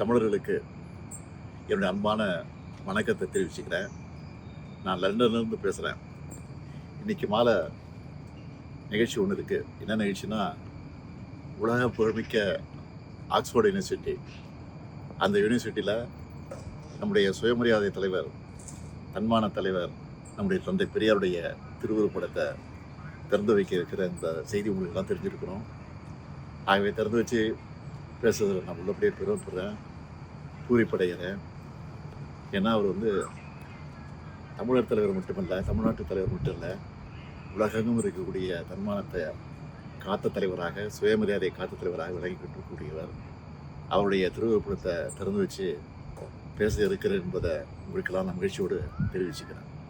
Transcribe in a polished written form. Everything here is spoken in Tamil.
தமிழர்களுக்கு என்னுடைய அன்பான வணக்கத்தை தெரிவிச்சுக்கிறேன். நான் லண்டன்லேருந்து பேசுகிறேன். இன்றைக்கி மாலை நிகழ்ச்சி ஒன்று இருக்குது. என்ன நிகழ்ச்சின்னா, உலக புகழ்மிக்க ஆக்ஸ்போர்ட் யூனிவர்சிட்டி, அந்த யூனிவர்சிட்டியில் நம்முடைய சுயமரியாதை தலைவர், தன்மான தலைவர், நம்முடைய தந்தை பெரியாருடைய திருவுருப்படத்தை திறந்து வைக்க இருக்கிற இந்த செய்தி உங்களுக்கெல்லாம் தெரிஞ்சிருக்கணும். ஆகவே திறந்து வச்சு பேசுறதில் நான் உள்ளபடியே பெருமைப்படுறேன், பூரிப்படைகிறேன். ஏன்னா அவர் தமிழர் தலைவர் மட்டுமல்ல, தமிழ்நாட்டு தலைவர் மட்டும் இல்லை, உலகெங்கும் இருக்கக்கூடிய தன்மானத்தை காத்த தலைவராக, சுயமரியாதையை காத்த தலைவராக விளங்கிக்கிட்டு இருக்கக்கூடியவர். அவருடைய திருவுருப்படத்தை திறந்து வச்சு பேச இருக்கிறேன் என்பதை உங்களுக்கெல்லாம் நான் மகிழ்ச்சியோடு தெரிவிச்சுக்கிறேன்.